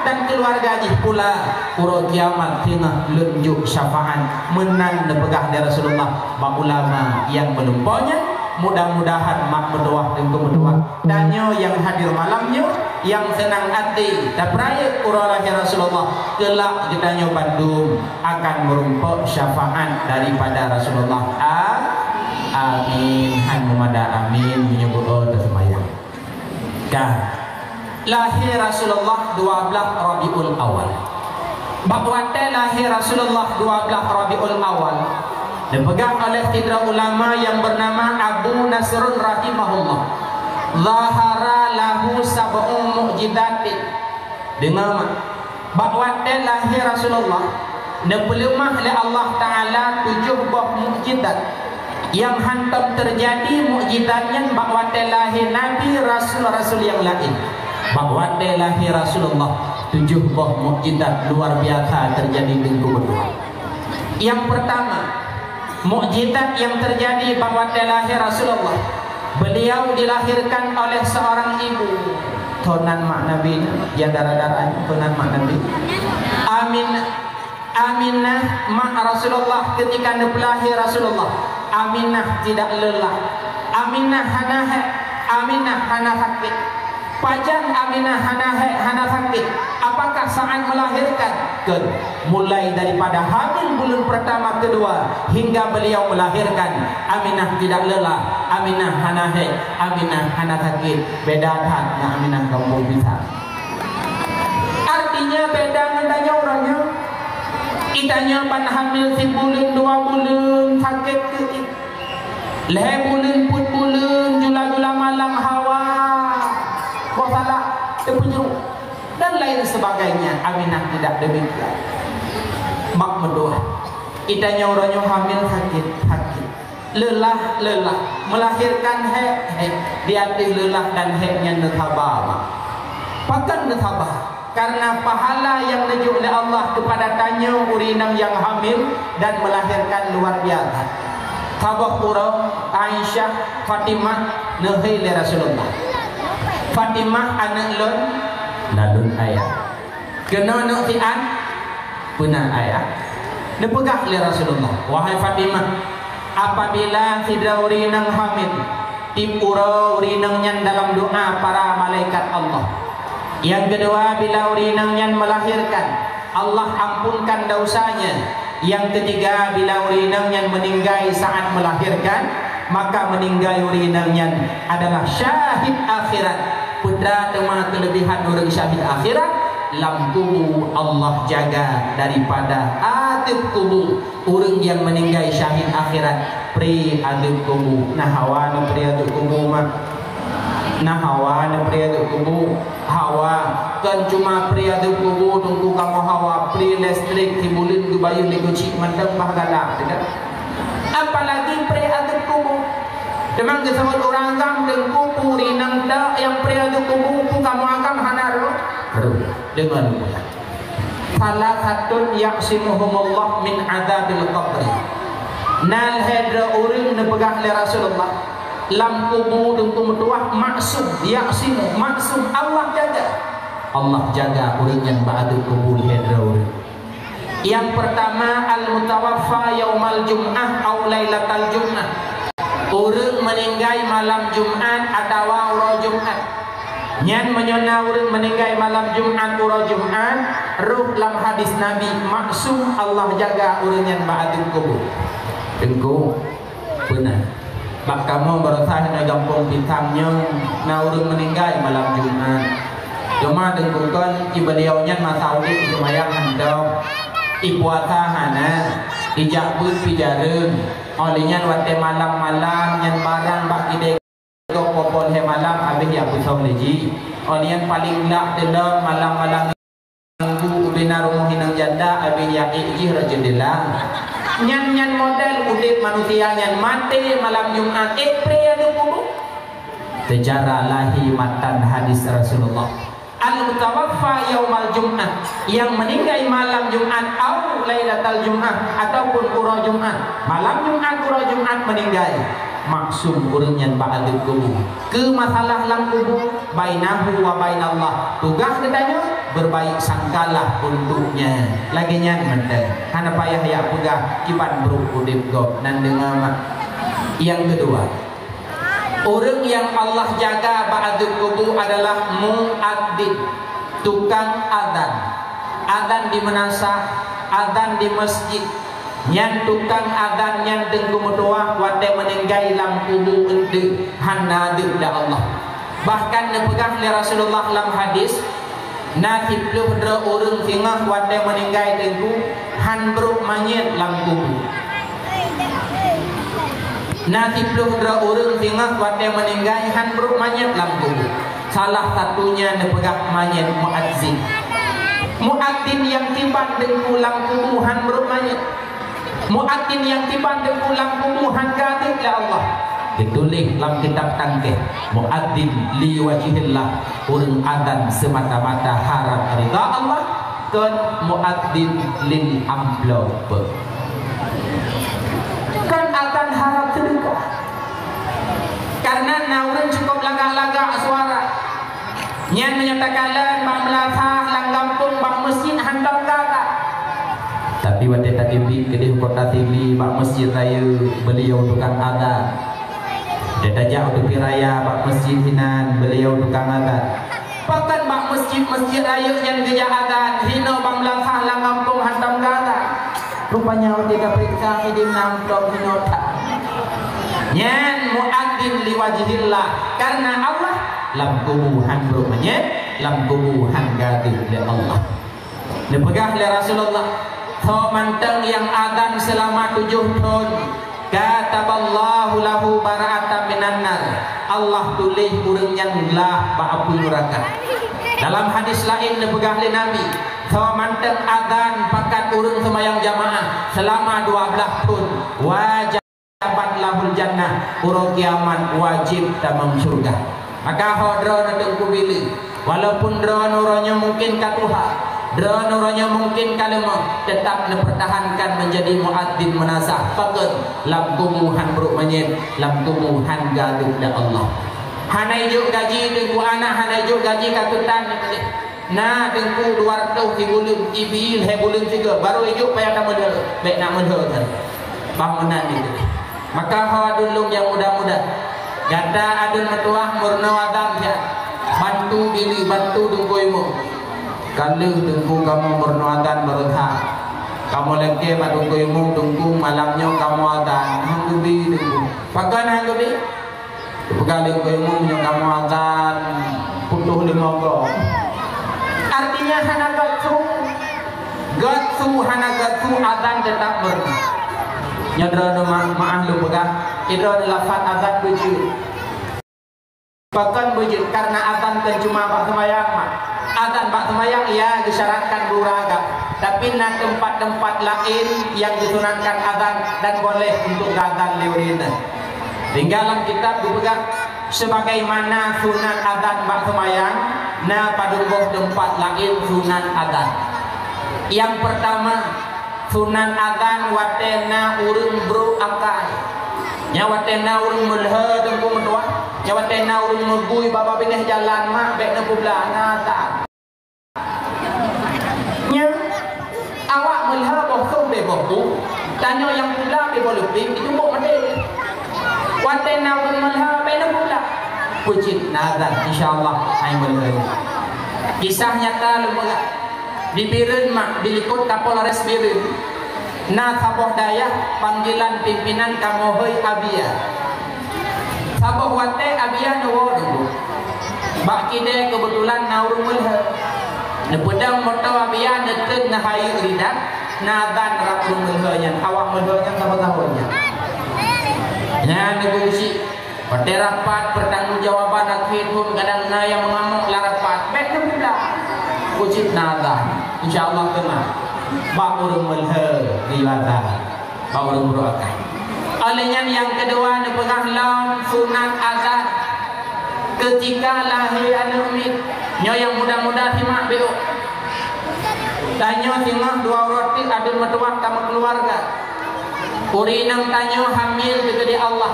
dan keluarga jih pula uro kiamat tengah lunjuk syafaat menang nepegah dari Rasulullah bak ulama yang melumpanya. Mudah-mudahan mak berdoa dan berdoa danyo yang hadir malamnya yang senang hati dan peraya uro lahir Rasulullah kelak danyo Bandung akan merumpuk syafaat daripada Rasulullah. Amin. Hamdulillah amin menyebut dan sembahyang. Lahir Rasulullah 12 Rabiul Awal. Bakwate lahir Rasulullah 12 Rabiul Awal dipegang oleh tiga ulama yang bernama Abu Nasrun rahimahullah. Zahara lahu sab'u mu'jizatin. Dengar bakwate lahir Rasulullah dipelimah oleh Allah Ta'ala 7 buah mukjizat yang hantam terjadi mukjizatnya bakwate lahir Nabi Rasul-Rasul yang lain. Bakwate lahir Rasulullah 7 buah mukjizat luar biasa terjadi dengan berdua. Yang pertama mukjizat yang terjadi bakwate lahir Rasulullah, beliau dilahirkan oleh seorang ibu tunan mak Nabi ya darah-darah tunan mak Nabi Aminah mak Rasulullah. Ketika lahir Rasulullah, Aminah tidak lelah, Aminah hana sakit. Pajang Aminah hana sakit. Apakah saat melahirkan? Mulai daripada hamil bulan pertama kedua hingga beliau melahirkan, Aminah tidak lelah, Aminah hana sakit. Beda tak dengan Aminah kampung bisa. Artinya beda ngendanya orangnya. Itanya pan hamil 1 bulan 2 bulan sakit ke leh bulan put bulan jula-jula malam hawa kok salah terpenjuru dan lain sebagainya. Aminah tidak demikian. Mak mendoa itanya orangnya hamil sakit lelah melahirkan dia lelah dan heknya nethabah pakan nethabah karena pahala yang dijuk oleh Allah kepada tanya urinang yang hamil dan melahirkan luar biasa. Tabah pura Aisyah Fatimah nehai le Rasulullah. Fatimah anak lalun ayah kena nak tian punah ayah dipegah le Rasulullah. Wahai Fatimah, apabila tidak urinang hamil tipura urinangnya dalam doa para malaikat Allah. Yang kedua, bila urinangnya melahirkan, Allah ampunkan dosanya. Yang ketiga, bila urinangnya meninggal saat melahirkan, maka meninggal urinangnya adalah syahid akhirat. Putra dengan kelebihan orang syahid akhirat, lampu Allah jaga daripada adab kubur. Orang yang meninggal syahid akhirat pri adab kubur. Nah hawa na pri adab kubur mah. Nah hawa na pri adab kubur. Hawa kan cuma pri adab kubur tunggu kamu hawa pri listrik tibulin ke bayu legoci mandang bahgalak tidak. Apalagi pri adab kubur. Demang kesebut orang agam dan kupu rinang tak yang pri adab kubur kamu agam hanaru. Dengan salah satu yaqsimuhumullah min adabil qabri. Nal hadra urin nepegah le Rasulullah lam kubur tunggu metuah maksum yaqsimu maksum Allah jaga urin yang ba'da kubur hadra urin. Yang pertama al-mutawaffa yaumal jum'ah au lailatal jum'ah. Urin meninggal malam Jumat atau ura Jumat. Nyan menyona urang meninggal malam Jumat ura Jumat, ruh dalam hadis Nabi maksum Allah jaga urang yang ba'dul kubur. Tengku benar. Bak kamu berasah na gampung bintangnya na urang meninggal malam Jumat. Cuma tengku kan beliau nyan masaudi semayang handau ipuasa hana dijabut pijareng olehnya wate malam-malam nyan barang bak ide popon he malam habis ya pusau leji olian paling nak dalam malam-malam minggu bina rumah hinang janda habis ya iji rajendela nyan model udip manusia nyan mati malam Jumat pria tu kubur sejarah lahi matan hadis Rasulullah al-mutawaffa yaumal Jum'ah yang meninggal malam Jumat atau lailatul Jum'ah ataupun ura Jumat malam Jumat ura Jumat meninggal maksum urang yang ba'dul kubur ke masalah lam kubur bainahu wa bainallah tugas katanya berbaik sangkalah untuknya. Lagi nyan mentah. Hana payah ya pegah kiban berukudip gop nan dengan yang kedua. Orang yang Allah jaga ba'dul kubur adalah muadzin, tukang adzan. Adzan di menasah, adzan di masjid. Yang tukang adzan yang dengku mutuah wate meninggai lam kubur ente hanadir da Allah. Bahkan dipegang oleh Rasulullah dalam hadis, nanti puluh dua orang tinggal wate meninggai dengku han beruk manyet lam kubur. Nanti puluh dua orang tinggal wate meninggai han beruk manyet lam kubur. Salah satunya dipegang manyet muadzin. Muadzin yang tiba dengku lam kubur han beruk manyet. Muadzin yang tiba dengku lam kubur han gadir ya Allah. Ditulis dalam kitab tangkeh, muadzin li wajhillah, orang adzan semata-mata harap ridha Allah, dan muadzin lil amplop. Kan adzan harap sedekah. Karena naurun cukup lagak-lagak suara. Nyan menyatakan bang melasah lang kampung bang masjid handal kata. Tapi waktu tadi kedih kota TV bang masjid raya beliau tukang adzan. Dia tajak untuk piraya bak masjid hinan beliau tukang adzan. Pakan bak masjid raya yang gejah adzan hino bang langkah lang kampung hantam kata. Rupanya dia periksa hidim namplok hino tak. Nyan muadzin liwajhillah, karena Allah lam kubuhan berumanya lam kubuhan gadir oleh Allah. Dipegah oleh Rasulullah. So manteng yang adzan selama 7 tahun. Kataballahu lahu bara'atan minan nar. Allah tulis urang yang lah ba'apu neraka. Dalam hadis lain dipegah oleh Nabi, so manteng adzan pakat urang sembahyang jamaah selama 12 tahun wajibat lahul jannah, urang kiamat wajib tamam surga. Maka hodro nadengku pilih, walaupun dro nuranya mungkin katuha, dro nuranya mungkin kalemah, tetap dipertahankan menjadi muadzin menasah. Pakat lam kumuhan berukmanyet, lam kumuhan gaduh da Allah. Hanai juk gaji dengku anak, hanai juk gaji katutan. Nah dengku 200 bulan ibil he bulan 3 baru ijuk payah nak medal, baik nak medal kan. Bangunan itu. Maka hawa dulung yang muda-muda. Gada adun metuah murna wadam ya. Bantu diri, bantu dengkuimu. Kalau dengku kamu murna wadam berhak. Kamu lagi mak dengkuimu dengku malamnya kamu adzan. Hanggubi dengku. Pakan hanggubi. Pegalik dengkuimu punya kamu adzan. Putuh di mogok. Artinya hana gatsu. Gatsu hana gatsu adzan tetap berhak. Nyadra ma'an lu pegang. Itu adalah lafaz adzan bujur. Bahkan bujur karena adzan kan cuma bak sembahyang mah. Adzan bak sembahyang ya disyaratkan beragam. Tapi nak tempat-tempat lain yang disunatkan adzan dan boleh untuk adzan liurina. Tinggalan kitab dipegang sebagaimana sunat adzan bak sembahyang, nah pada tempat lain sunat adzan. Yang pertama sunat adzan watena urang bro akal. Nyawatena urang mulha dengku mentua, nyawatena urang mugui baba pindah jalan mak bek na publana tak. Nya awak mulha bohong be bohong, tanya yang pula be boleh itu bok made. Watena urang mulha be na pula. Puji nazar insyaallah ai mulha. Kisah nyata lumaga. Di Biren mak dilikut Kapolres Biren. Na saboh daya panggilan pimpinan kamohoi abia. Saboh wate abia nuwo dulu. Bak kide kebetulan naurung mulha. Nepedang moto abia deket nahayu ridak. Nadan rapung mulhanya. Awak mulhanya sama tahunnya. Ya negosi. Pada rapat pertanggungjawaban akhir pun kadang na yang mengamuk lah rapat. Baik pula. Wujud nadan. InsyaAllah kena. Bak urung mulha riwazah. Bak urung beruakan. Olehnya yang kedua dipegang lawan sunat azan. Ketika lahir anak umid. Nyo yang muda-muda simak beuk. Tanya tinggal 2 roti adun metuah sama keluarga. Urinang tanya hamil di Allah.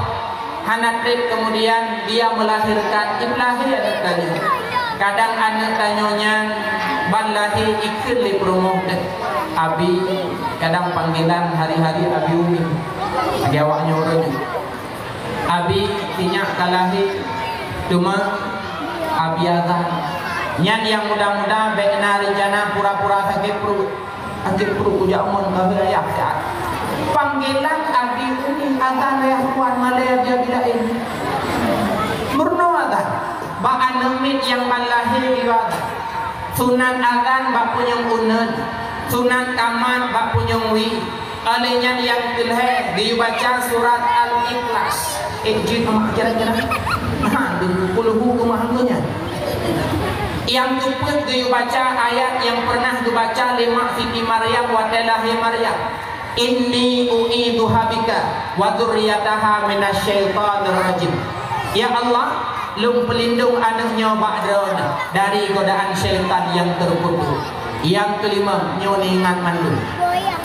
Hanatrip kemudian dia melahirkan. Lahir anak tanya. Kadang anak tanyanya ban pan lahir ikut le promo dek abi kadang panggilan hari-hari abi umi bagi awaknya orangnya abi tinyak kalahi cuma abi azan nyan yang muda-muda bekna rencana pura-pura sakit perut ujamun kami ayah sehat panggilan abi umi azan ayah kuat malaya dia bila ini murno azan ba anemit yang malahir diwad sunat azan ba punyang unen sunat taman ba punyang wi alenya yang kelhe dibaca surat al-ikhlas jin amak kira-kira nah 20 hukumahnya yang tuput dibaca ayat yang pernah dibaca lima Siti Maryam wa talahi Maryam inni u'iduha bika wa dzurriyyataha minasyaitonir rajim ya Allah lum pelindung anaknya ba'dana dari godaan syaitan yang terkutuk. Yang kelima nyone ingat mandul.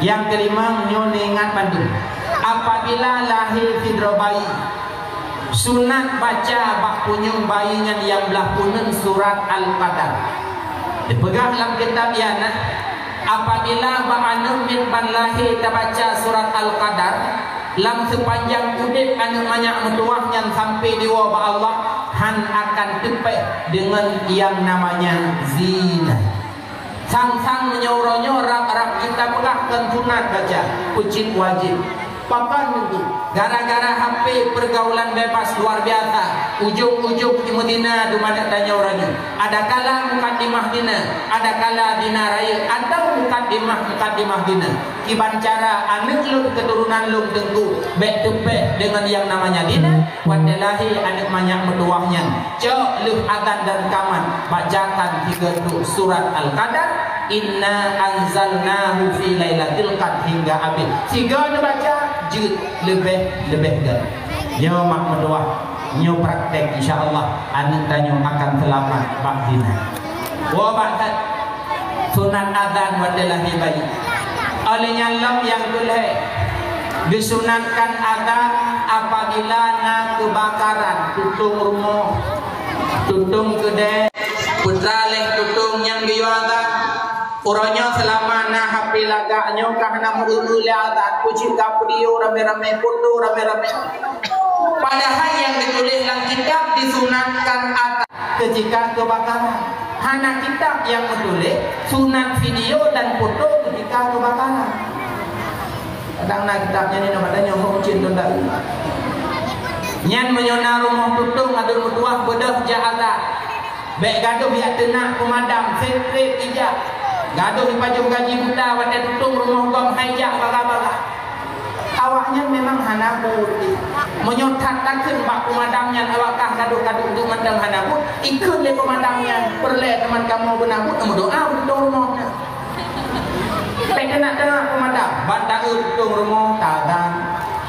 Yang kelima nyone ingat mandul. Apabila lahir fidro bayi sunat baca bak punyung bayinya yang belah punen surat Al-Qadar. Dipegang dalam kitab yana apabila bak anak min ban lahir baca surat Al-Qadar lam sepanjang udip anak banyak metuahnya sampai dewa ba Allah han akan tepek dengan yang namanya zina. Sang-sang menyorong-nyorong kita pegahkan sunat baca kucing wajib. Papan itu gara-gara HP pergaulan bebas luar biasa ujung-ujung di Medina di mana tanya orangnya ada kala mukadimah dina ada kala dina raya atau mukadimah dina kiban cara anak lu keturunan lu tentu bek tepek dengan yang namanya dina wadallahi anak banyak metuahnya cok lu azan dan kaman bacakan 3 surat Al-Qadar inna anzalnahu fi lailatul qadr hingga habis tiga baca jud lebih dah nyo mak mendoa nyo praktek insyaallah anak tanyo akan selamat bak dina wa ba'd sunat azan wadallahi bayi olehnya lam yang boleh disunatkan azan apabila nak kebakaran tutung rumah tutung kedai putra leh tutung yang biasa orangnya selama na HP lagaknya karena mengulu lihat kucing kapudio rame-rame foto rame-rame padahal yang ditulis dalam kitab disunatkan atas ketika kebakaran hanya kitab yang menulis sunat video dan foto ketika kebakaran kadang nak kitabnya ni namanya mau kucing tu tak nyan menyona rumah tutung adun mutuah bedah jahat baik gaduh biar tenang pemadam sekret ijak gaduh di pajung gaji buta wadah tutung rumah gom hajak baga-baga awaknya memang hanabu menyotatakan bak pemadamnya awakah gaduh-gaduh untuk mendang hanabu ikut le pemadamnya perle teman kamu benabut kamu doa untuk rumahnya tak nak dengar pemadam bantah untuk rumah tadang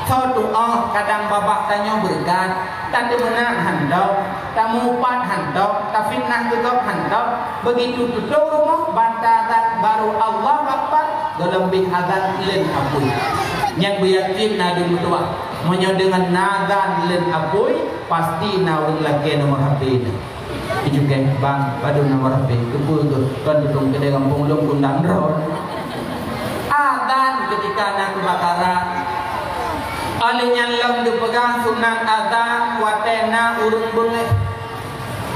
so doa kadang babak tanya berkat tak menang handok tak mupat handok tak fitnah gegap handok begitu tutup rumah bantaran baru Allah Akbar dalam bin azan len apui yang beryakin nadu mutua menyo dengan nazan len apui pasti nawun lagi nomor HP ini juga bang padu nomor HP kebul tu kan tutung kedai kampung long kundang ron azan ketika nak kebakaran olehnya lam dipegang sunat azan watena urung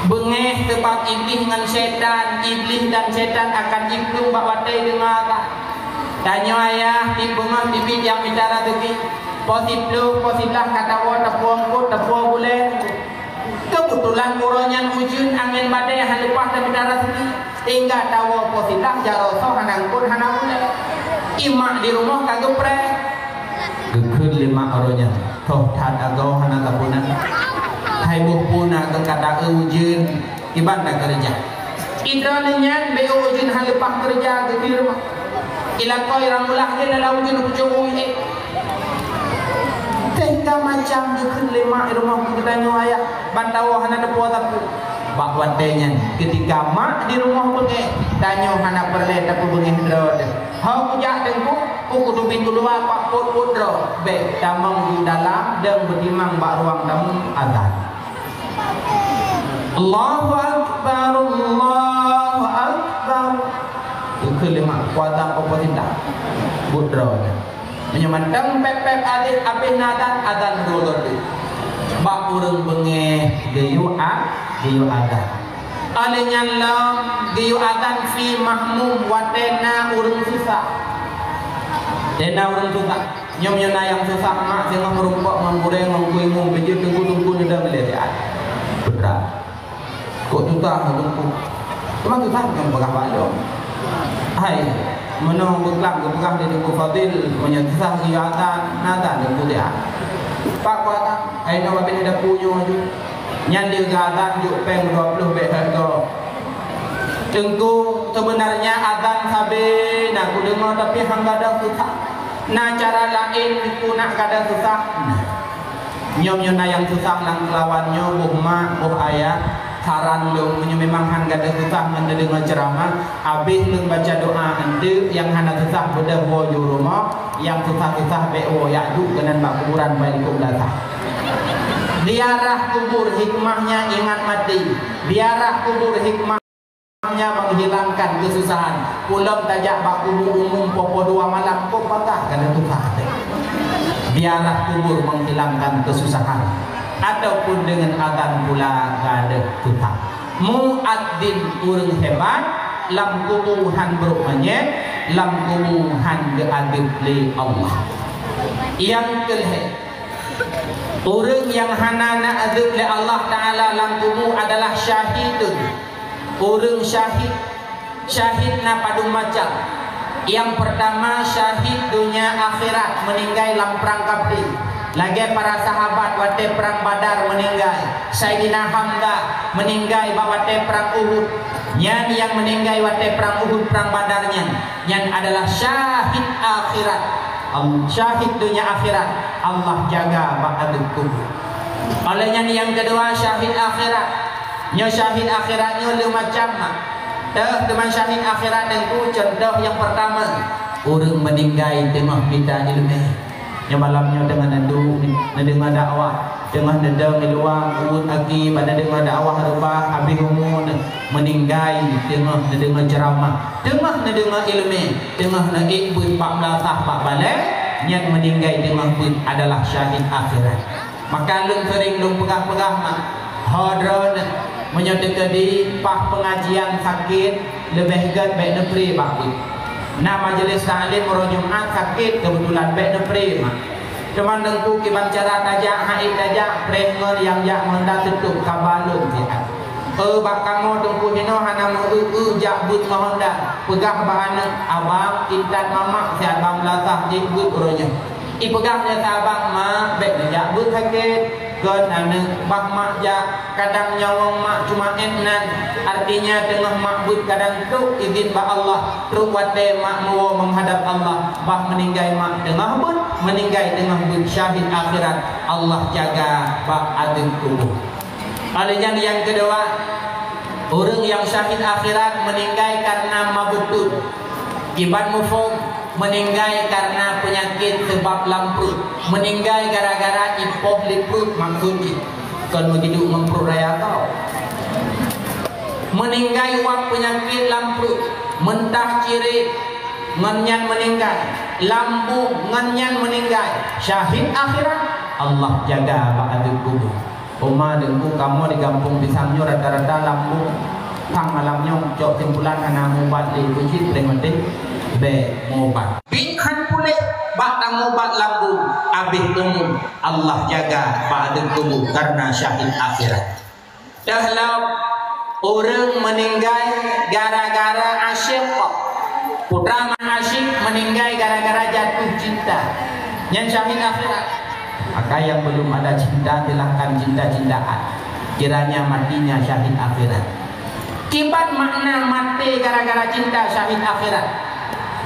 bengeh tempat iblis dengan syaitan iblis dan syaitan akan ikut bawatai dengan tanya ayah di bengah bibit yang bicara tuki positif kata wa tapuang ko tapuang boleh kebetulan kurangnya ujun angin badai yang lepas dan bicara tuki tinggal tawa positif jarosoh hanangkun hanangkun imak di rumah kagak pre gekun lima orangnya toh tad agau hana kapunan hai buh puna ke kata ujun iban nak kerja idralnya be ujun hal lepas kerja ke di rumah ila koi ramulah ke dalam ujun ujung ini tengka macam gekun lima rumah kita tanya ayah bantawa hana depo tapu bak wadenya ketika mak di rumah pergi tanya hana perle tapu bengi drod hau kujak tengku kudu pintu luar pak pot dro be tamang di dalam dan bertimang bak ruang tamu azan Allahu Akbar Allahu Akbar kelima kuatan oposita budro menyamantang pep adik abis nadan adan dulu bak urang benge geyu adan alenya lam geyu adan fi mahmum watena urang susah dena urang susah nyom nyona yang susah mak sing merumpok menggoreng mengkuing bejit tunggu ndak melihat berat kok susah tunggu cuma susah yang bagah balong hai menong beklang bekang di tubuh fadil menyesah kiatan nada dan mulia pak kuatan ai no babin ada punyo ju nyan dia gadan ju peng 20 bet harga tengku sebenarnya azan sabe nak ku dengar tapi hang gadang susah na cara lain ku nak gadang susah nyom nyona yang susah nang lawannya buh mak buh ayah saran lu memang han gada susah mendengar ceramah habis lu baca doa ande yang hana susah bedah wo ju rumah yang susah-susah be wo ya ju kenan bak kuburan balikum datang biarah kubur hikmahnya ingat mati biarah kubur hikmahnya menghilangkan kesusahan pulang tajak bak kubur umum popo 2 malam kok patah kana susah biarah kubur menghilangkan kesusahan ataupun dengan azan pula gada tutang muadzin urang hebat lam kubuhan berumanya lam kubuhan diadib li Allah yang kelih urang yang hana na adib li Allah Ta'ala lam kubu adalah syahidun urang syahid na padu macam yang pertama syahid dunia akhirat meninggal dalam perang kafir lagi para sahabat waktu perang Badar meninggal Sayyidina Hamzah meninggal waktu perang Uhud yang meninggal waktu perang Uhud perang Badarnya yang adalah syahid akhirat syahid dunia akhirat Allah jaga ba'adul kubur olehnya yang kedua syahid akhirat syahid akhiratnya lu macam teman syahid akhirat itu contoh yang pertama orang meninggal tengah kita ilmu yang malamnya dengan nandu dengan dakwah dengan nedang di luar urut lagi pada dengan dakwah rupa habis umur meninggal tengah dengan ceramah tengah dengan ilmu tengah naik buat 14 tahap balik yang meninggal tengah buat adalah syahid akhirat maka lung sering lung pegah-pegah mak hadron menyatakan di pah pengajian sakit lebih gad baik negeri bakut nah majelis taklim orang Jumat sakit kebetulan baik nepri mah cuman dengku kiban cara tajak haid tajak prenger yang jak mendak tutup kabalun dia bak kamu dengku hino hana mau jak but mahonda pegah bahana abang intan mama si abang lasah di but orangnya ipegahnya sabang mak baik jak but sakit kan ane bak mak jak kadang nyawang mak cuma enan artinya tengah mak but kadang tu izin ba Allah terus wate mak mau menghadap Allah bah meninggal mak tengah but meninggal tengah but syahid akhirat Allah jaga bak adil kubur alanya yang kedua orang yang syahid akhirat meninggal karena mabutut kibat mufum meninggal karena penyakit sebab lamprut meninggal gara-gara ipoh liprut maksudnya kalau begitu memperut raya kau meninggal wak penyakit lamprut mentah ciri ngenyan meninggal lambu ngenyan meninggal syahid akhirat Allah jaga ba'adul kubur Oma dengku kamu di kampung pisangnya rata-rata lambu pang malamnya jauh simpulan karena mubat di kucing mati be mubat bingkan pulih bak mubat lambu abih umum Allah jaga ba'adul kubur karena syahid akhirat dahlau orang meninggal gara-gara asyik putra asyik meninggal gara-gara jatuh cinta yang syahid akhirat maka yang belum ada cinta silahkan cinta-cintaan kiranya matinya syahid akhirat kibat makna mati gara-gara cinta syahid akhirat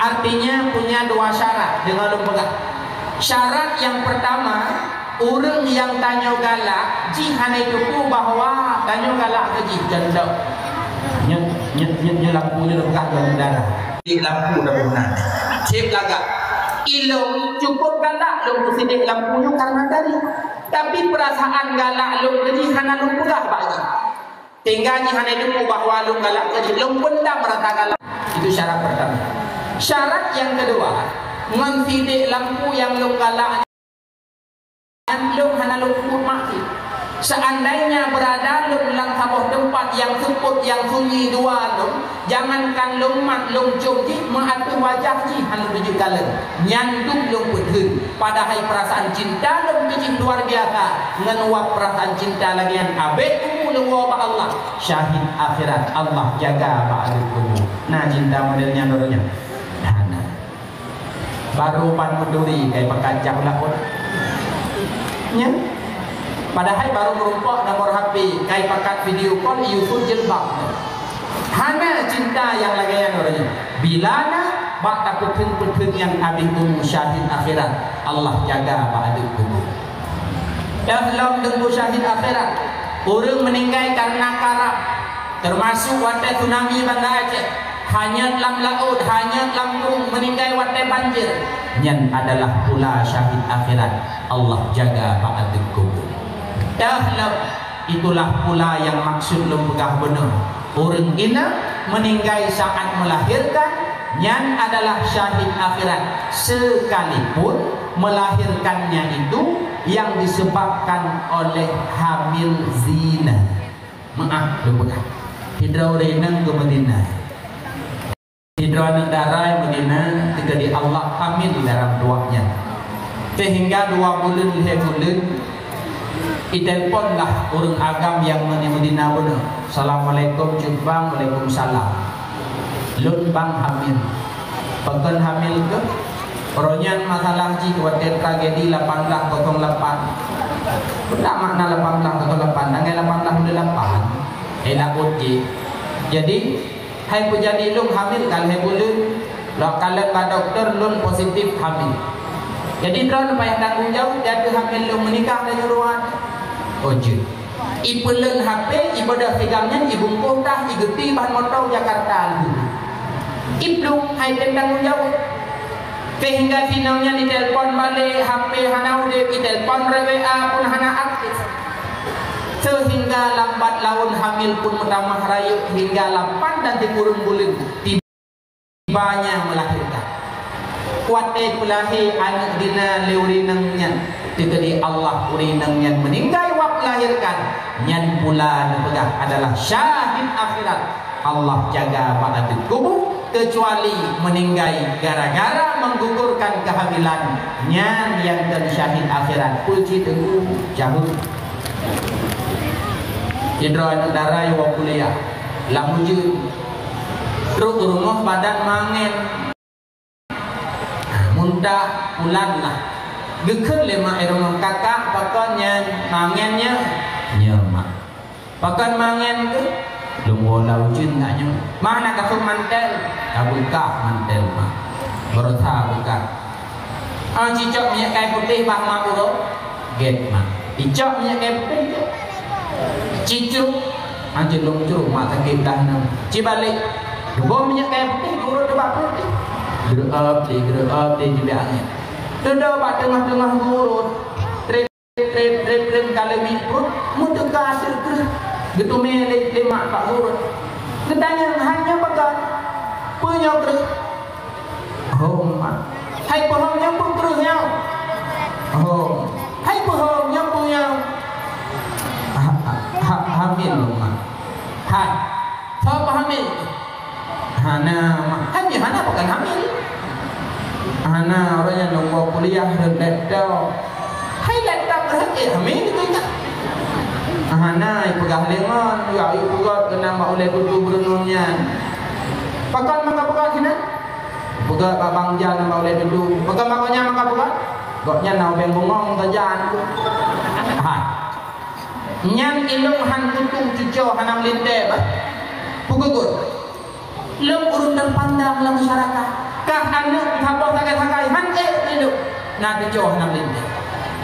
artinya punya dua syarat dengan lembaga syarat yang pertama orang yang tanya galak jihan itu bahwa tanya galak ke jendok lampunya lembaga dalam darah di lampu dah benar cip lagak ilmu cukup galak lu sidik lampunya karena dari tapi perasaan galak lu jadi hana lu pegah bagi tinggal di hana itu bahwa lu galak jadi lu benda merata galak Itu syarat pertama. Syarat yang kedua, mensidik lampu yang lung galak lung hana lung put mati. Seandainya berada lung lang kabuh tempat yang semput yang sunyi dua lung, jangankan lung mat lung cungji mengatur wajah ji hana tujuh kala nyandung lung putun. Padahal perasaan cinta lung tujuh luar biasa ngenuap perasaan cinta lagi yang abad lung wabah Allah syahid akhirat Allah jaga ba'alukum. Nah cinta modelnya dorongnya hana baru pan menduri kayak pekajak lakon nya. Padahal baru merumpak nomor HP kai pakat video call Yusuf jilbab. Hana cinta yang lagi yang orangnya. Bila na bak tak petun yang habis syahid akhirat Allah jaga ba'du kubur. Dalam tunggu syahid akhirat orang meninggal karena karab termasuk watai tsunami Banda Aceh. Hanya dalam laut, hanya dalam gunung meninggal watai banjir. Yang adalah pula syahid akhirat Allah jaga ba'du kubur. Itulah pula yang maksud lembegah benar. Orang ina meninggal saat melahirkan yang adalah syahid akhirat, sekalipun melahirkannya itu yang disebabkan oleh hamil zina. Maaf lembegah hidro renang ke Madinah, hidro anak darah Madinah ketika di Allah hamil dalam doanya sehingga 2 bulan itelponlah orang agam yang Madinah benar. Assalamualaikum jubang, waalaikumsalam. Lun bang hamil. Pekan hamil ke? Ronyan masalah ji kuatir tragedi 1808. Tak makna 1808, nangai 1808. Elakut ji. Jadi, hai pujadi lung hamil kalau hai bulun, kalau ka doktor lun positif hamil. Jadi drone payah tanggung jawab jadi hamil lung menikah dan nyuruhan. Oje. Ipeun HP ibadah pegangnya ibungkung dah igeti bahan motor Jakarta dulu. Iblung hai tanggung jawab. Sehingga finalnya ditelepon balik HP hana udah ditelepon WA pun hana aktif. Sehingga lambat laun hamil pun meramah rayu hingga 8 dan dikurung bulan tibanya melahirkan. Kuatai pulahi anak dina leurinangnya diberi Allah urinangnya meninggal waktu lahirkan nyan pula nepegah adalah syahid akhirat Allah jaga ba'du kubur kecuali meninggal gara-gara menggugurkan kehamilan nyan yang dan syahid akhirat puji tengku jauh hidroan darah yang kuliah lamujud truk rumah badan mangen muntah pulang lah gekun lima rumah kakak pakannya mangennya nyemak pakan mangen ke lumbo laujin tak nyemak mana kasut mantel buka mantel mah berusaha buka cicok minyak kayu putih bang mak urut get mah cicok minyak kayu putih cicuk jelung curug mak sakit dah nam cibalik dua minyak kayu putih urut dua putih geruk up di jibiaknya sudah pak tengah-tengah gurut trip kalau mikro mudah kasir terus gitu milik 5 pak gurut ketanya hanya bagan punya terus mak hai pohonnya pun terusnya hai pohonnya punya hamil mak hai siapa hamil hana mak hana bukan hamil hana orang yang nunggu kuliah rendah dah hai letak berhati hamil itu tak hana ipegah lengan ya ipegah kena mak oleh kudu berenungnya pakan maka buka kena buka babang jan mak oleh duduk pakan makanya maka buka goknya nau beng bungong tajan hai nyan ilung han tutung cucu hanam linte bah pugugur lung urun terpandang dalam masyarakat kah anak habang sakai-sakai han hidup nah cucu hanam linte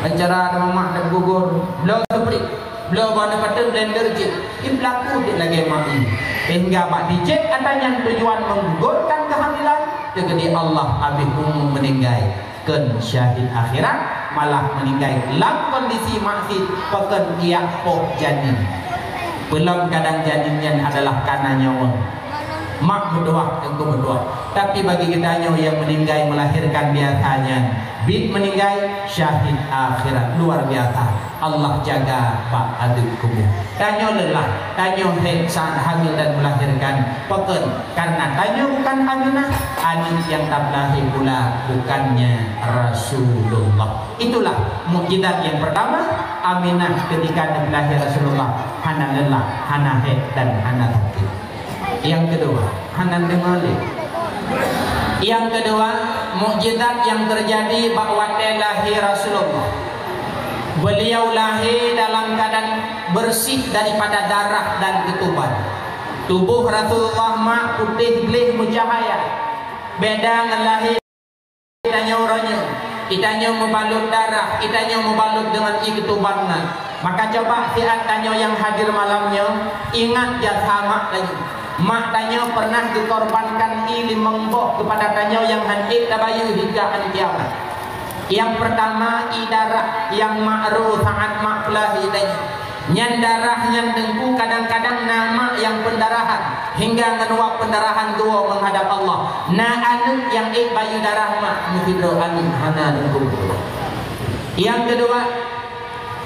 acara ada mamak dan gugur beliau seprik beliau pada kata blender je pelaku dia lagi mati hingga bak dicek adanya tujuan menggugurkan kehamilan tegedi Allah habis meninggal ken syahid akhirat malah meninggal dalam kondisi maksud pekan iak poh janin belum kadang janinnya adalah karena nyawa mak berdoa, tentu berdoa. Tapi bagi kita yang meninggal melahirkan biasanya bid meninggal syahid akhirat luar biasa. Allah jaga pak aduk kubur. Tanya lelah, tanya head saat hamil dan melahirkan peken karena tanya bukan Aminah, anak yang tak lahir pula bukannya Rasulullah. Itulah mukjizat yang pertama. Aminah ketika dilahir Rasulullah hana lelah, hana head dan hana sakit. Yang kedua, hana dengali. Yang kedua, mukjizat yang terjadi bahwa lahir Rasulullah. Beliau lahir dalam keadaan bersih daripada darah dan ketuban. Tubuh Rasulullah mak putih belis mucahaya. Beda dengan lahir kitanya orangnya. Kitanya membalut darah, kitanya membalut dengan ketubannya. Maka coba siat tanya yang hadir malamnya, ingat jasa mak tanya. Mak tanya pernah dikorbankan limang boh kepada tanya yang hadir tabayu hingga hari kiamat. Yang pertama darah yang ma'ruh saat mak lahir tanya. Nyan darah nyan dengku kadang-kadang nama yang pendarahan hingga menuap pendarahan dua menghadap Allah. Na anu yang bayu darah mak mufidro anu hana dengku. Yang kedua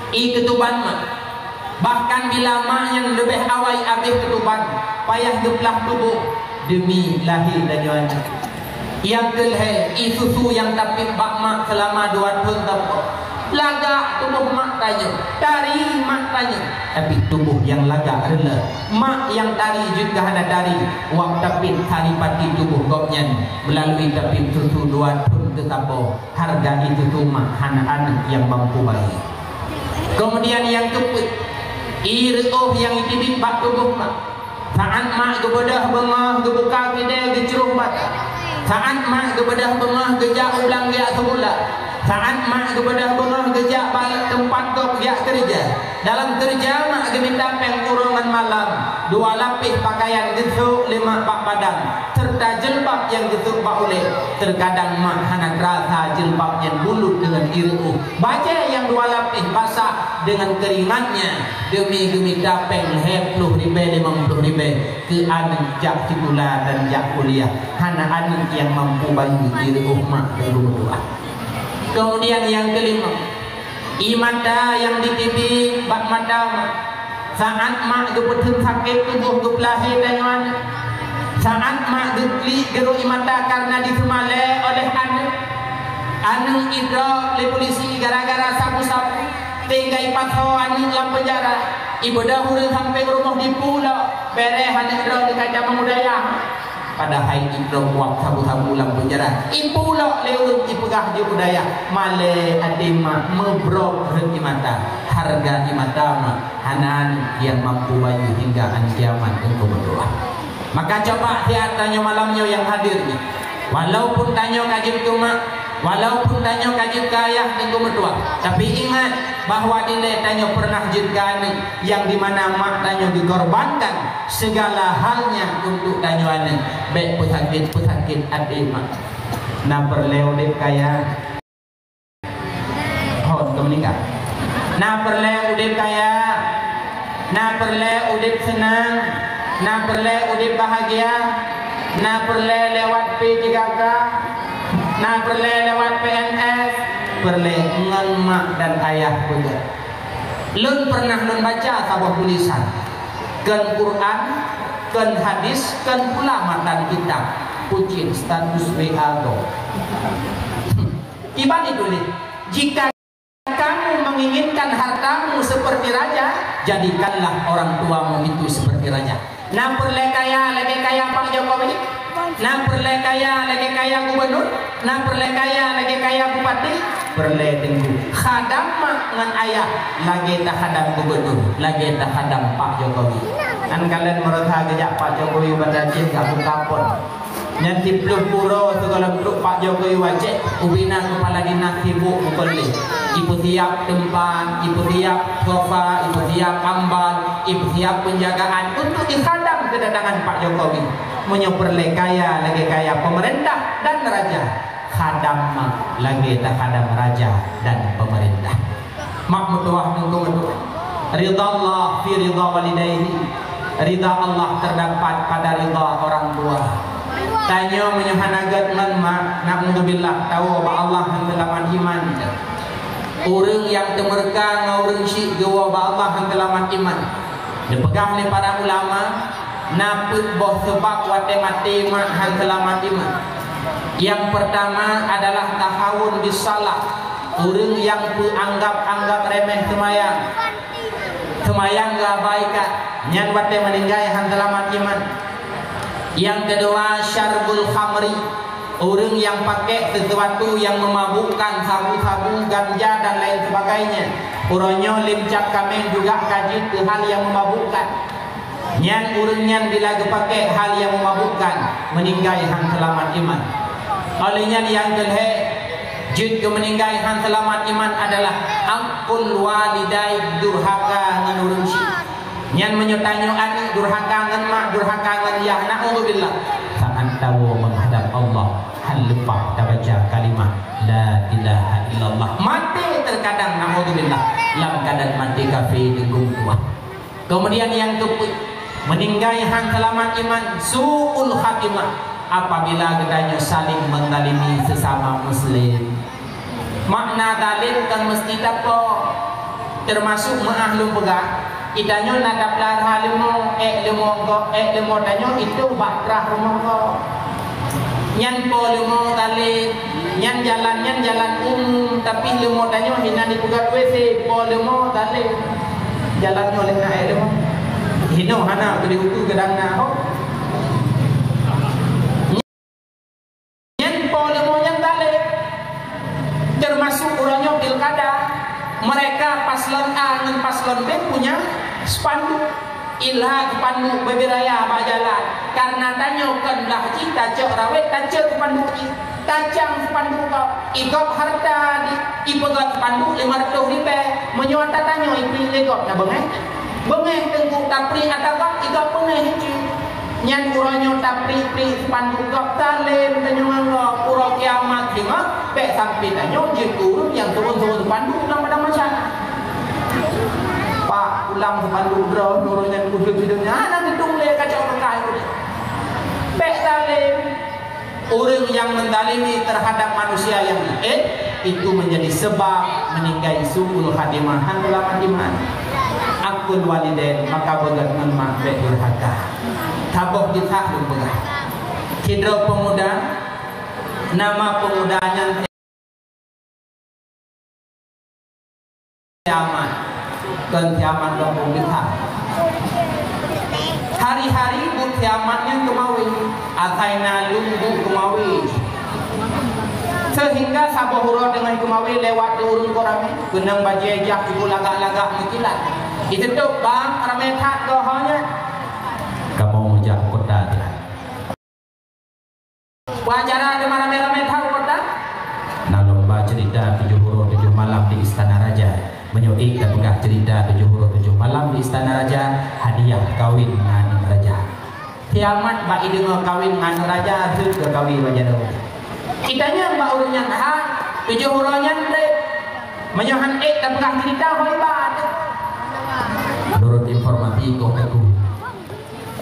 ketuban mak. Bahkan bila mak yang lebih awal habis ketuban payah gebelah tubuh demi lahir dan anak. Yang kelih susu yang tapi bak mak selama 2 tahun tak lagak tubuh mak tanya dari mak tanya tapi tubuh yang lagak rela mak yang tari juga ada dari wak tapi tari pati tubuh gopnya melalui tapi susu 2 tahun tetapo harga itu tu mak anak-anak yang mampu bagi. Kemudian yang keput yang itibit bak tubuh mak saat mak kebedah bengah kebuka kide geceruh mata. Saat mak kebedah bengah gejak ulang dia semula. Saat mak kebedah bengah gejak balik tempat kau dia kerja. Dalam kerja mak geminta pengkurungan malam 2 lapis pakaian gesuk 5 pak badan serta jilbab yang gesuk pak ulit. Terkadang mak hana rasa jilbabnya bulut dengan iru. Baca yang 2 lapis basah dengan keringatnya demi geminta peng 10 ribu 50 ribu ke anak jak sekolah dan jak kuliah. Hana anak yang mampu bagi diri mak dan berdoa. Kemudian yang kelima, imata yang ditibik bak mata saat mak gebetul sakit tubuh gebelahi dengan saat mak gekli geruk imata karena disemale oleh anu idra oleh polisi gara-gara sapu-sapu tinggai patho anu dalam penjara. Ibu dahulu sampai ke rumah di pulau bereh anu idra di kaca pemudaya. Pada hari itu buat sabu-sabu dalam penjara. Ibu lo lewat dipegah di budaya male adema mebrok rezeki mata harga di mata hanan yang mampu bagi hingga an kiamat untuk berdoa. Maka coba dia tanya malamnya yang hadirnya. Walaupun tanya kajib cuma, walaupun tanya kajib kaya untuk berdoa, tapi ingat bahwa dia tanya pernah juga yang dimana mak tanya dikorbankan segala halnya untuk tanya anak baik pesakit adik mak na perleu dek kaya hon ke meninggal na perleu dek kaya na perleu dek senang na perleu dek bahagia na perleu lewat P3K na perleu lewat PNS perleu dengan mak dan ayah juga. Lun pernah lun baca sebuah tulisan kan Quran, kan hadis, kan ulama dan kitab pucin status WA go. Iban itu nih, jika kamu menginginkan hartamu seperti raja, jadikanlah orang tuamu itu seperti raja. Nah perle kaya lagi kaya Pak Jokowi, nah perle kaya lagi kaya gubernur, nah perle kaya lagi kaya bupati, perle tenggu khadam dengan ayah lagi tak khadam gubernur, lagi tak khadam Pak Jokowi. An kalian merasa gejak Pak Jokowi berdajin gak kapon. Nanti peluk pura segala peluk Pak Jokowi wajib ubina kepala dinas sibuk mukuli. Ibu siap tempat, ibu siap sofa, ibu siap ambal, ibu siap penjagaan untuk dikhadam kedatangan Pak Jokowi. Menyoperle kaya lagi kaya pemerintah dan raja. Khadam lagi tak khadam raja dan pemerintah. Mak mutuah tunggu mutuah. Ridha Allah fi ridha walidayhi. ridha Allah terdapat pada ridha orang tua. Tanya menyuhanagat ngan mak, na'udzubillah tahu ba Allah hentelaman iman. Orang yang temerka ngau syik gawa ba Allah hentelaman iman. Dipegah oleh para ulama, naput boh sebab wate mati mak hentelaman iman. Yang pertama adalah tahawun bisalah. Orang yang anggap remeh semayang. Semayang gak baik kak. Nyan wate meninggai hentelaman iman. Yang kedua syarbul khamri. Orang yang pakai sesuatu yang memabukkan, sabu-sabu, ganja dan lain sebagainya. Uronyo limcap kami juga kaji ke hal yang memabukkan. Nyan urunyan bila pakai hal yang memabukkan, meninggai han selamat iman. Olehnya yang kedua, jud ke meninggai han selamat iman adalah akul walidai durhaka ngan urun syik. Nyan menyotanyo anak durhaka ngan mak, durhaka ngan yah, na'udzubillah. Saat tahu menghadap Allah, hal lupa baca kalimah la ilaha illallah. Mati terkadang na'udzubillah dalam keadaan mati kafir dengan tua. Kemudian yang kedua, meninggai han selamat iman su'ul khatimah, apabila gedanya saling mendalimi sesama muslim. Makna dalil kan mesti tapo termasuk ma'ahlum pegah. Idanyo nadap lar halimo lemo danyo itu bakrah rumah. Nyan po lemo dalil, nyan jalan umum tapi lemo danyo hina di pugat WC po lemo dalil. Jalan oleh na lemo. Hino hana beli utu gedang na ho. Nyan po lemo yang dalil. Termasuk orangnya pilkada. Mereka paslon A dan paslon B punya spanduk ilha spanduk beberaya apa jalan. Karena tanyakan lah kita cek rawet tancak spanduk tancang spanduk kau ikop harta di ipegat spanduk 500 ribu menyuata tanya ipi legop na bengeh tengku tapri atau ikop bengeh nyan uranyo tapri spanduk kau talem tanyungan kau uro kiamat dengar pek sampai tanyo jitu yang turun spanduk nama masyarakat. Pak ulang spanduk bro nurunnya kudus-kudusnya anak gedung le kacau berkah itu. Pek talem orang yang mendalimi terhadap manusia yang itu menjadi sebab meninggal suul khadimah hantulah iman. Akul walidain maka begat mak pek durhaka. Taboh kita belum begat. Cidro pemuda, nama pemudanya kiamat, kan kiamat lombong kita. Hari-hari bu kiamatnya kemawi, ataina lumbu kemawi. Sehingga sabohuro dengan kemawi lewat turun korame, benang bajejak ibu lagak-lagak mekilat. Itu tuh bang rametat dohonya. Kamu mujak kota dia. Wajar ada mana merah tahu kota? Nah lomba cerita 7 huruf 7 malam di Istana Raja. Menyuik dan pegah cerita 7 huruf 7 malam di Istana Raja. Hadiah kawin dengan raja. Kiamat bak dengar kawin dengan raja tu ke kawin raja dulu. Kitanya mbak urunnya ha 7 hurufnya ndek. Menyuhan dan pegah cerita hebat. Menurut informasi kotaku.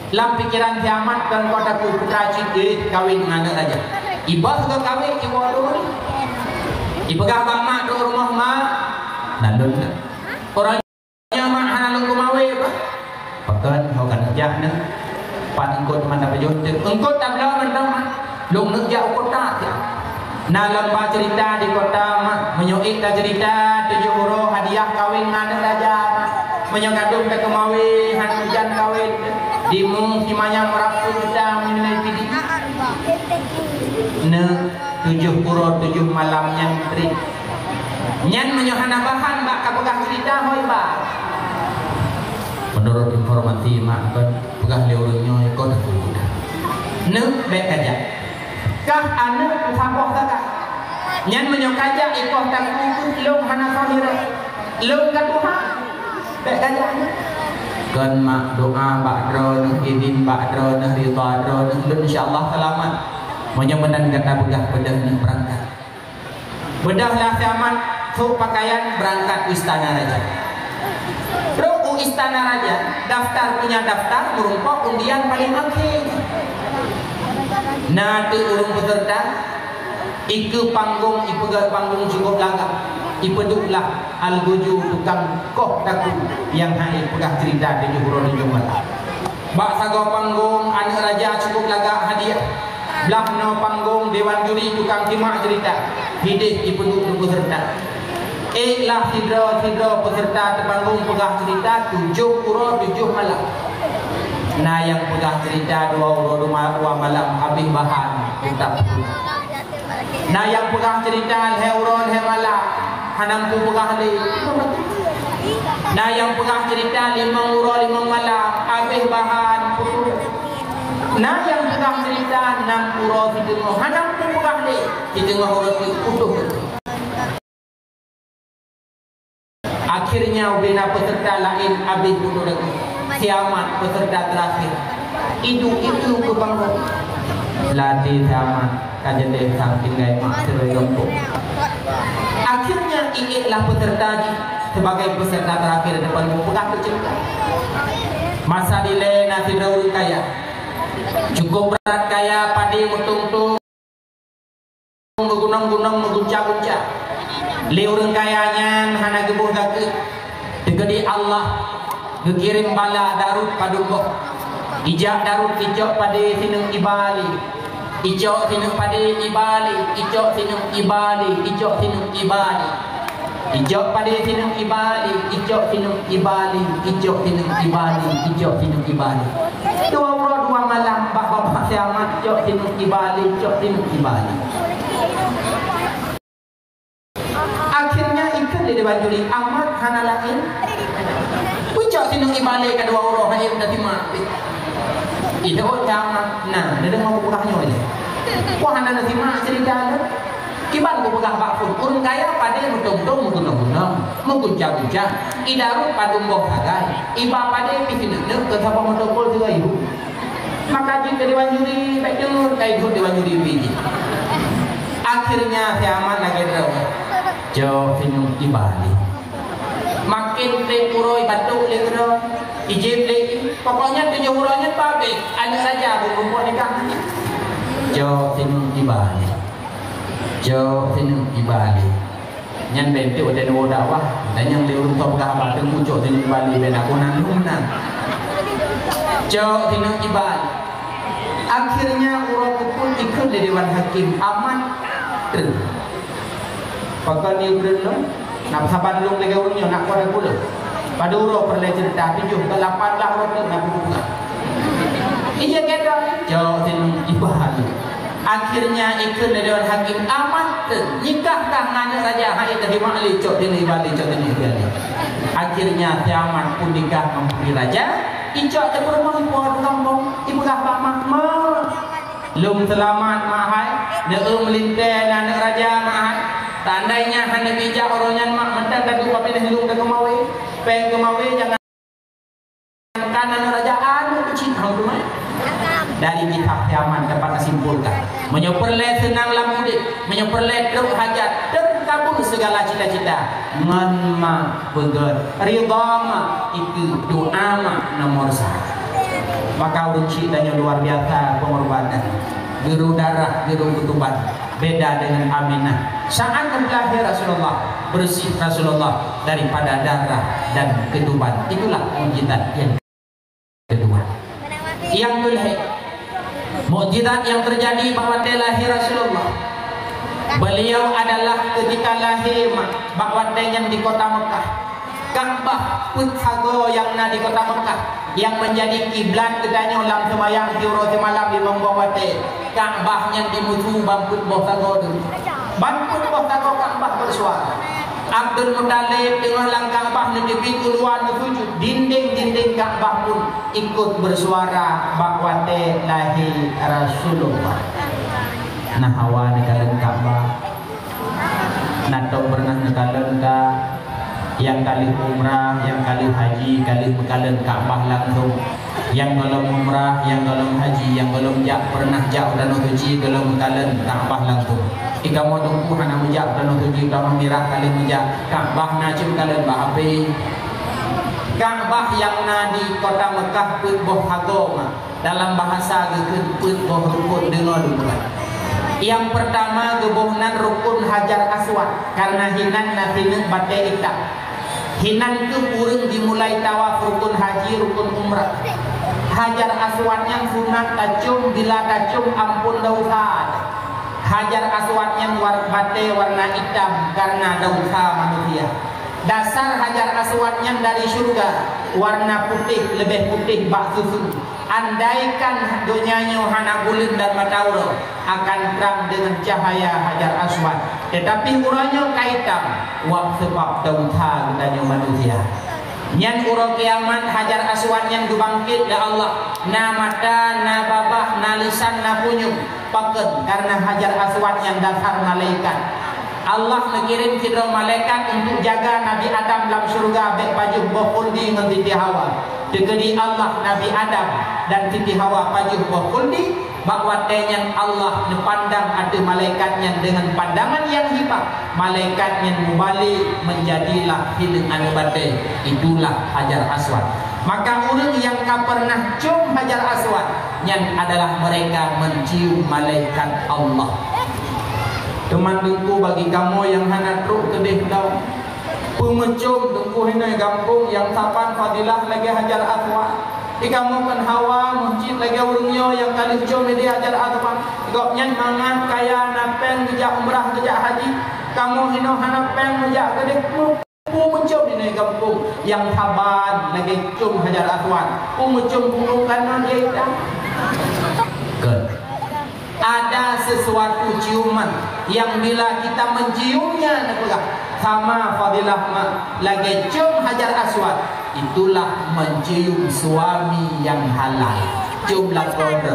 Dalam pikiran kiamat dan kotaku putra cik kawin dengan raja. Ibas ke kawin ibu dulu. Ipegah bama ke rumah mak. Nalun. Orangnya mak hanalung kumawe apa? Pakan kau kan kerja ne. Pat engkau mana baju tu. Engkau tak belah mentang mak. Lung nak jauh kota dia. Nah lomba cerita di kota mak menyuik dah cerita 7 huruf hadiah kawin dengan raja mak. Menyokadung ke kumawe han hujan kawin. Dimung simanya merapu kita menilai pidi. Ne 7 huruf 7 malam yang trik. Nyan menyohana bahan bak kapegah cerita hoi bak. Menurut informasi mak kan pegah leurunyo ikut aku. Ne bek aja. Kah ane saboh kakak. Nyan menyokaja ikut taku lung hana sahira. Lung katuha. Bek aja. Kan mak doa bakro noh idin bakro noh ridha noh insyaallah selamat. Menyemenan kata begah bedah ni berangkat. Bedahlah kiamat su pakaian berangkat istana raja. Ru istana raja, daftar punya daftar merumpok undian paling akhir. Nah, tu urung peserta, iku panggung, ipegat panggung cukup langgar. Ipeduklah al-guju tukang koh daku yang hai pegah cerita di Johor di Jumat. Bak sago panggung anak raja cukup lagak hadiah. Belah no panggung dewan juri tukang timak cerita. Hidup ipeduk peserta. Lah sidra peserta di panggung pegah cerita 7 uro 7 malam. Nah yang pegah cerita 2 uro 2 malam habis bahan tetap. Nah yang pegah cerita 2 uro 2 malam hanam ku pegah le. Nah yang pegah cerita 5 uro 5 malam habis bahan. Nah yang pegah cerita 6 uro 7 hanam ku pegah le 7 uro 10. Akhirnya bina peserta lain habis bunuh lagi. Kiamat peserta terakhir. Itu ke panggung. Latih kiamat kajian sang tinggai mak serai gempuk. Akhirnya ingatlah peserta sebagai peserta terakhir depan pegah tercipta. Masa dile nasi daun kaya. Cukup berat kaya padi mutung-tung menggunung-gunung mengguncang-guncang. Liurang kayanya hana gebuh gake degedi Allah gekirim bala darut padumboh ijak darut ijok pada sinung ibali ijok sinung pada ibali ijok sinung ibali ijok sinung ibali ijok pada sinung ibali ijok sinung ibali ijok sinung ibali ijok sinung ibali 2 malam bapak siamat ijok sinung ibali ijok sinung ibali. Akhirnya ikut di dewan juri amat hana lain. Pucak sinung ibalik kedua orang hayat dah timah. Itu orang nah, dia mau pegahnya aja. Wah hana dah timah cerita tu. Kiban ku pegah bakun. Urang kaya pada mutung-tung menggunung-gunung, mengguncang-guncang. Idarut padung boh hagai. Iba pada pikinek-nek ke siapa motopol tu ibu. Maka jika dewan juri baik dulu kai dewan juri biji. Akhirnya kiamat lagi terus. Jauh sinung ibali makin tempuroi batuk legro ijib lagi pokoknya 7 uronya pabrik ada saja berkumpul nikah jauh sinung ibali jauh sinung ibali nyan bentuk udah dua dakwah dan yang diurung kau berapa dengan muncul sinung ibali dan aku nanti jauh sinung ibali. Akhirnya urut pun ikut di dewan hakim aman Pakai ni berendam, nak sabar dulu lagi urutnya nak kuat pula. Pada urut perlu cerita 7 ke 8 lah urut nak buka. Iya kita jauh sinung ibali. Akhirnya ikut dari dewan hakim aman nikahkan anak raja hai terima ali cok dini ibali cok dini ibali. Akhirnya kiamat pun nikah mempunyai raja. Icok terpermong ibu kampung ibu kahbah makmur. Lum selamat mahai, neum melintai anak raja mahai. Tandainya hanya bijak orangnya mak mentang dan lupa pilih lum dan kemawi, peng kemawi jangan kanan kerajaan kecil rumah. Dari kitab kiamat dapat disimpulkan, menyeperlet senang lamudi, menyeperlet teruk hajat, terkabul segala cita-cita. Manma beger, ridama itu doa nomor 1. Maka urut citanya luar biasa pengorbanan, geru darah, geru ketuban. Beda dengan Aminah. Saat lahir Rasulullah, bersih Rasulullah daripada darah dan ketuban. Itulah mukjizat yang kedua. Yang kedua, mukjizat yang terjadi bahwa lahir Rasulullah. Beliau adalah ketika lahir bahwa yang di kota Mekah. Ka'bah puthago yang ada di kota Mekah yang menjadi kiblat kedanya ulang sembahyang diuro semalam di Membawate. Ka'bah yang dimusuh bangkut boh sago tu. Bangkut boh sago Ka'bah bersuara. Abdul Muttalib dengan lang Ka'bah di pintu luar sujud. Dinding-dinding Ka'bah pun ikut bersuara bakwate lahir Rasulullah. Nah hawa negara Ka'bah. Nato pernah negara yang kali umrah, yang kali haji, kali bekalan Ka'bah langsung. Yang kalau umrah, yang kalau haji, yang kalau jak pernah jak dan haji, kalau bekalan Ka'bah langsung. Ika mau tunggu hana mejak dan haji, kalau merah kali mejak Ka'bah najib kalian bahabe. Ka'bah yang nadi kota Mekah put boh hagoma dalam bahasa gekeun put boh rukun dengar dulu. Yang pertama gebohnan rukun Hajar Aswad karena hinan nafineun bate itak. Hinan ke urang dimulai tawaf rukun haji rukun umrah. Hajar Aswadnya sunat tacung bila tacung ampun dausa. Hajar Aswadnya bate warna hitam karena dausa manusia. Dasar Hajar Aswadnya dari surga warna putih, lebih putih bak susu. Andaikan dunianya hana gulun dan matauro akan terang dengan cahaya Hajar Aswad. Tetapi uranya kaitam wak sebab dausa katanya manusia. Nyan uro kiamat Hajar Aswad yang dibangkit ya Allah. Na mata, na babah, na lisan, na punyuk paket karena Hajar Aswad yang dasar malaikat. Allah mengirim kira malaikat untuk jaga Nabi Adam dalam surga bek baju bohuldi dengan Siti Hawa. Dekedi Allah Nabi Adam dan Siti Hawa baju bohuldi bakwatenya Allah nepandang ada malaikatnya dengan pandangan yang hebat. Malaikatnya membalik menjadilah hilang anubate. Itulah Hajar Aswad. Maka orang yang tak pernah cium Hajar Aswad yang adalah mereka mencium malaikat Allah. Teman dengku bagi kamu yang hendak truk kedih daun pemecum dengku ini gampung yang sapan fadilah lagi Hajar Aswad. Kamu kan hawa masjid lagi urungnya yang kali cium dia Hajar Aswad. Goknya mangan kaya napen kerja umrah kerja haji. Kamu hino hanapen kerja kedih pemecum ini gampung yang saban lagi cium Hajar Aswad. Pemecum bukan dia dah. Ada sesuatu ciuman yang bila kita menciumnya sama fadilah lagi cium Hajar Aswad, itulah mencium suami yang halal. Cium lakoda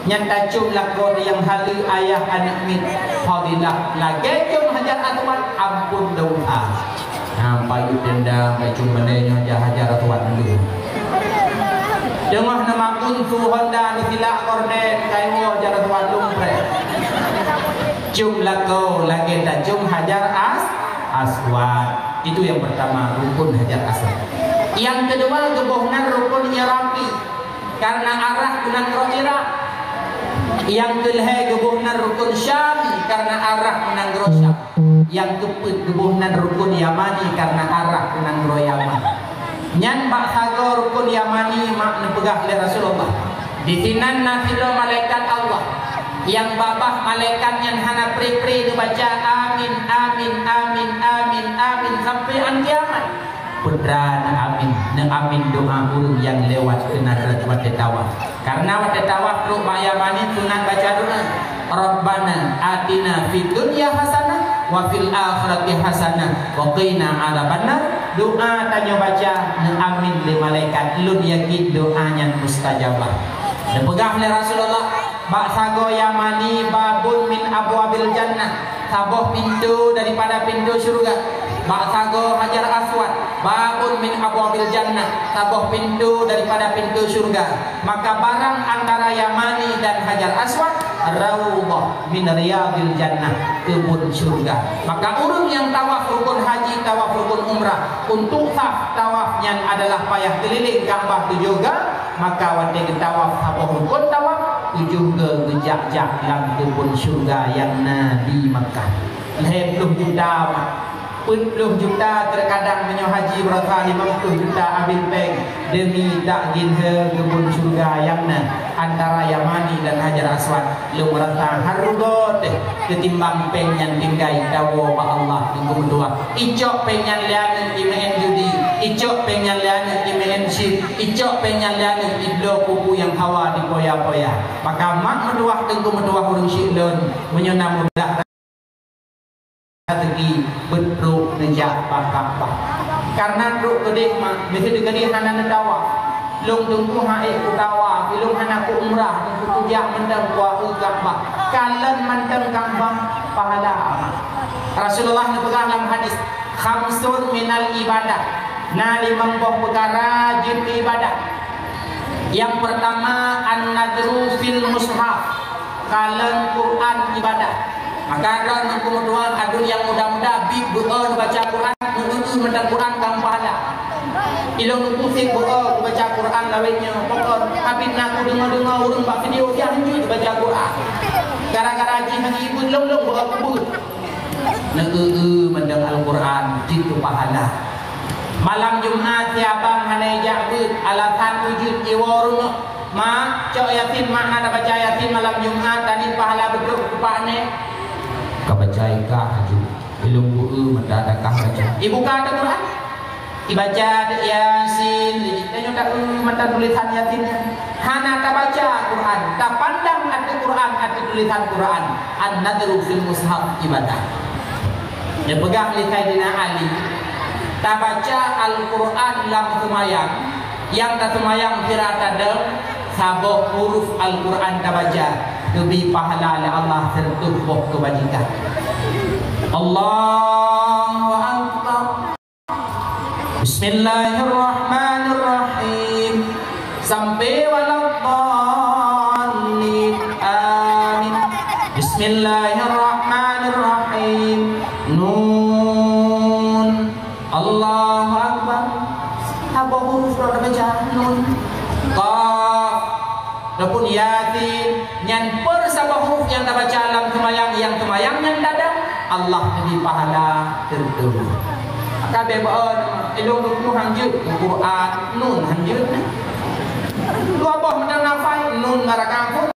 nyata cium lakoda yang halal ayah anak min fadilah lagi cium Hajar Aswad ampun doa. Nampak yuk dendam cium menenya Hajar Aswad dulu. Dengar nama kuntu Honda ni silak korden kaiwo Hajar Aswad lumpre. Cium lagu lagi tak cium Hajar Aswad. Itu yang pertama rukun Hajar Aswad. Yang kedua gebohnan rukun Iraqi karena arah kunan roh Irak. Yang kelih gebohnan rukun Syami karena arah kunan roh Syam. Yang keempat gebohnan rukun Yamani karena arah kunan roh Yaman. Nyan bak sago rukun Yamani mak nepegah oleh Rasulullah. Di sinan nasido malaikat Allah. Yang babah malaikat yang hana pri-pri dibaca amin amin amin amin amin sampai an kiamat. Putra na amin, na amin doa urung yang lewat kena wate tawaf. Karena wate tawaf ruk mak Yamani sunat baca doa. Rabbana atina fid dunya hasanah wa fil akhirati hasanah wa qina adzabannar. Doa tanya baca amin li malaikat lun yakin doanya mustajabah. Dan pegang oleh Rasulullah bak sago Yamani babun min abwabil jannah, sabuh pintu daripada pintu surga. Bak sago Hajar Aswad babun min abwabil jannah, sabuh pintu daripada pintu surga. Maka barang antara Yamani dan Hajar Aswad raudhah min riyadil jannah, kebun surga. Maka orang yang tawaf rukun haji, tawaf rukun umrah, untuk saf tawafnya adalah payah keliling Ka'bah itu juga. Maka wate tawaf sabuh rukun tawaf itu juga gejak-jak dalam kebun surga yang Nabi Makkah. 10 juta 10 juta terkadang menyo haji berasa 50 juta ambil peng demi tak ginhe kebun surga yang antara Yamani dan Hajar Aswad. Lu merasa harugot ketimbang peng yang tinggai dawo ba Allah tunggu berdua. Icok peng yang liane imen judi, icok peng yang liane imen sir, icok peng yang liane iblo kuku yang hawa di poya-poya. Maka mak menduah tunggu menduah urung syilun menyona mudah strategi bentruk nejak bakak-bak. Karena truk kedih mak mesti kedih hana dawa. Long tunggu hae ku dawa, bilung hana ku umrah, ku tujak mendang ku Ka'bah. Kalan mandang Ka'bah pahala. Rasulullah pegang dalam hadis, khamsun minal ibadah. Na 5 perkara jin ibadah. Yang pertama an-nadru fil mushaf. Kalan Quran ibadah. Maka ada yang kedua adun yang muda-muda bib doa baca Quran macam Quran kamu pahala. Ilmu pusing baca Quran lawetnya. Pokok habis nak dengar orang buat video dia hanya baca Quran. Gara-gara haji ibu long buat kubur. Mendang Al-Quran itu pahala. Malam Jumat siabang hanai jabut alatan wujud jiwa rumah. Mak cok yasin mak nak baca yasin malam Jumat tadi pahala betul kupane. Kau baca ikah haji. Ilmu mendadakah baca. Ibu kah ada Quran? Ibaca yasin. Tanya tak mata tulisan yasinnya. Hana tak baca Quran. Tak pandang ada Quran ada tulisan Quran. An-nadru fil mushaf ibadah. Dia pegang li Sayyidina Ali. Tak baca Al-Quran dalam semayang. Yang tak semayang kira tadal sabuk huruf Al-Quran tak baca. Lebih pahala oleh Allah sentuh boh kebajikan. Allahu Akbar. Bismillahirrahmanirrahim. Sampai waladhdallin. Amin. Bismillahirrahmanirrahim. Nun. Allahu Akbar. Apa huruf dah baca? Nun. Qaf. Adapun yasin. Yang per sabah huruf yang dah baca alam semayang, yang semayang yang dadah, Allah lebih pahala tentu. Kabeh baon elok tu hanjut Quran nun hanjut. Lu apa menang nafai nun marakam